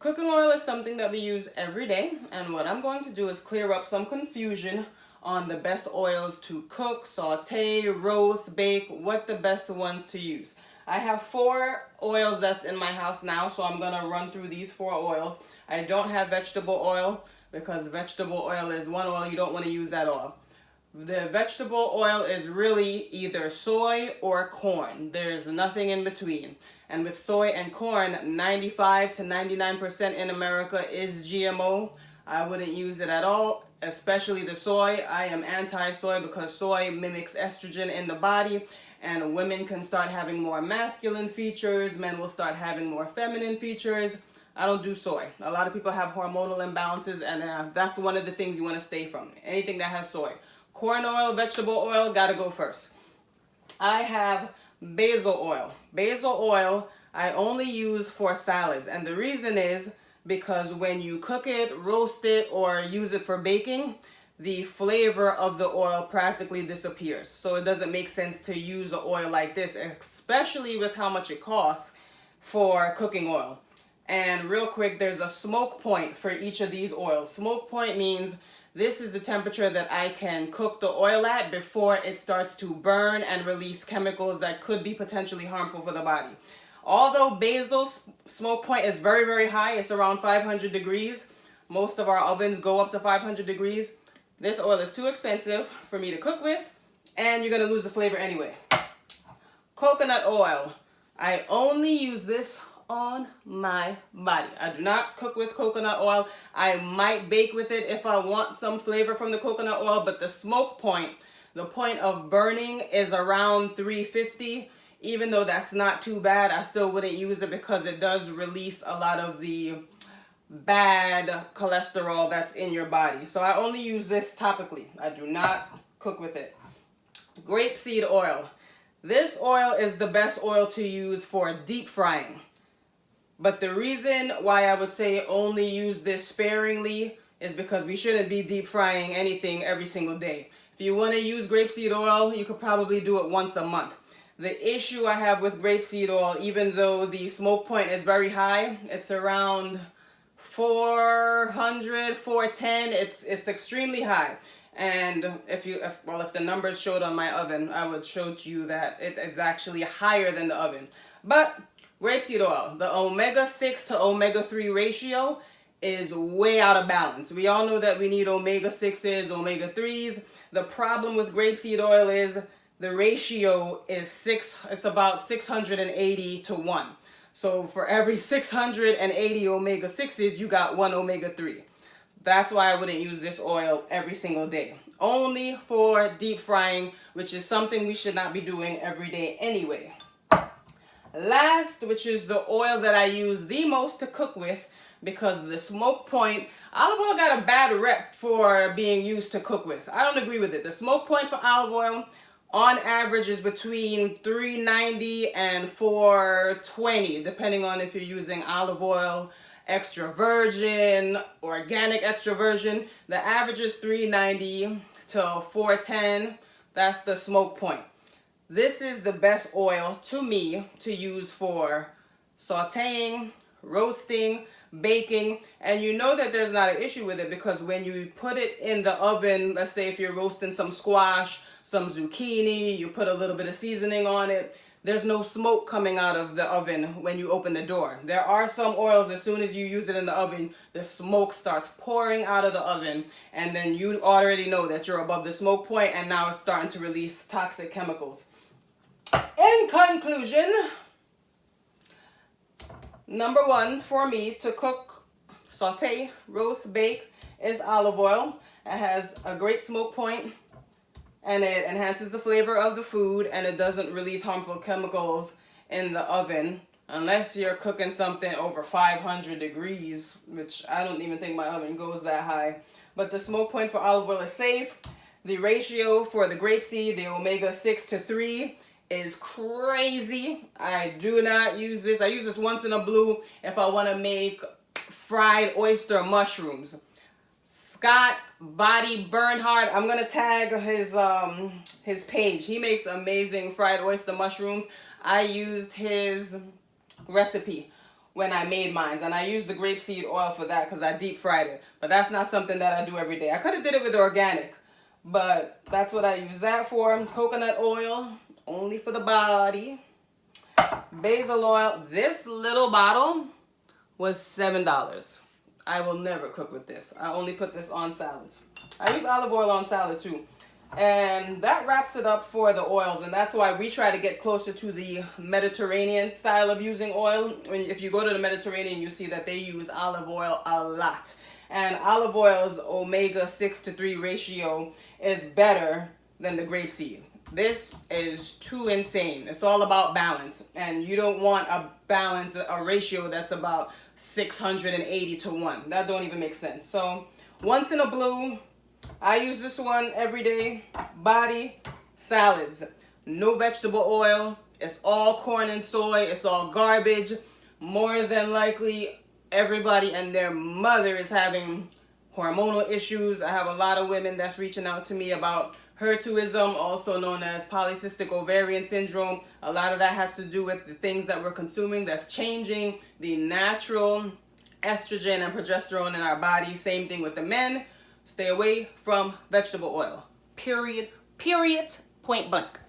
Cooking oil is something that we use every day, and what I'm going to do is clear up some confusion on the best oils to cook, saute, roast, bake, what the best ones to use. I have 4 oils that's in my house now, so I'm going to run through these 4 oils. I don't have vegetable oil because vegetable oil is one oil you don't want to use at all. The vegetable oil is really either soy or corn. There's nothing in between. And with soy and corn, 95 to 99% in America is GMO. I wouldn't use it at all, especially the soy. I am anti-soy because soy mimics estrogen in the body, and women can start having more masculine features. Men will start having more feminine features. I don't do soy. A lot of people have hormonal imbalances, and that's one of the things you want to stay from. Anything that has soy. Corn oil, vegetable oil, gotta go first. I have basil oil. Basil oil I only use for salads, and the reason is because when you cook it, roast it, or use it for baking, the flavor of the oil practically disappears. So it doesn't make sense to use an oil like this, especially with how much it costs for cooking oil. And real quick, there's a smoke point for each of these oils. Smoke point means this is the temperature that I can cook the oil at before it starts to burn and release chemicals that could be potentially harmful for the body. Although basil's smoke point is very, very high, it's around 500 degrees. Most of our ovens go up to 500 degrees. This oil is too expensive for me to cook with, and you're going to lose the flavor anyway. Coconut oil. I only use this on my body. I do not cook with coconut oil. I might bake with it if I want some flavor from the coconut oil, but the smoke point, the point of burning, is around 350. Even though that's not too bad, I still wouldn't use it because it does release a lot of the bad cholesterol that's in your body. So I only use this topically. I do not cook with it. Grapeseed oil. This oil is the best oil to use for deep frying. But the reason why I would say only use this sparingly is because we shouldn't be deep frying anything every single day. If you want to use grapeseed oil, you could probably do it once a month. The issue I have with grapeseed oil, even though the smoke point is very high, it's around 400, 410, it's extremely high. And if the numbers showed on my oven, I would show you that it's actually higher than the oven. But grapeseed oil, the omega-6 to omega-3 ratio is way out of balance. We all know that we need omega-6s, omega-3s. The problem with grapeseed oil is the ratio is it's about 680 to 1. So for every 680 omega-6s, you got 1 omega-3. That's why I wouldn't use this oil every single day. Only for deep frying, which is something we should not be doing every day anyway. Last, which is the oil that I use the most to cook with because the smoke point, olive oil got a bad rep for being used to cook with. I don't agree with it. The smoke point for olive oil on average is between 390 and 420, depending on if you're using olive oil extra virgin, organic extra virgin. The average is 390 to 410. That's the smoke point. This is the best oil to me to use for sauteing, roasting, baking, and you know that there's not an issue with it because when you put it in the oven, let's say if you're roasting some squash, some zucchini, you put a little bit of seasoning on it, there's no smoke coming out of the oven when you open the door. There are some oils, as soon as you use it in the oven, the smoke starts pouring out of the oven, and then you already know that you're above the smoke point, and now it's starting to release toxic chemicals. In conclusion, number 1 for me to cook, saute, roast, bake is olive oil. It has a great smoke point, and it enhances the flavor of the food, and it doesn't release harmful chemicals in the oven unless you're cooking something over 500 degrees, which I don't even think my oven goes that high. But the smoke point for olive oil is safe. The ratio for the grapeseed, the omega-6 to 3, is crazy. I do not use this. I use this once in a blue if I want to make fried oyster mushrooms. Scott Body Bernhard, I'm gonna tag his page. He makes amazing fried oyster mushrooms. I used his recipe. when I made mine. And I used the grapeseed oil for that because I deep fried it. But that's not something that I do every day. I could have did it with organic, but that's what I use that for. Coconut oil, only for the body. Basil oil, this little bottle was $7. I will never cook with this. I only put this on salads. I use olive oil on salad too. And that wraps it up for the oils, and that's why we try to get closer to the Mediterranean style of using oil. If you go to the Mediterranean, you see that they use olive oil a lot. And olive oil's omega-6:3 ratio is better than the grapeseed. This is too insane. It's all about balance, and you don't want a balance, a ratio that's about 680 to 1. That don't even make sense. So once in a blue, I use this one every day. Body, salads, no vegetable oil. It's all corn and soy. It's all garbage. More than likely, everybody and their mother is having hormonal issues. I have a lot of women that's reaching out to me about hirsutism, also known as polycystic ovarian syndrome. A lot of that has to do with the things that we're consuming that's changing the natural estrogen and progesterone in our body. Same thing with the men. Stay away from vegetable oil. Period. Point blank.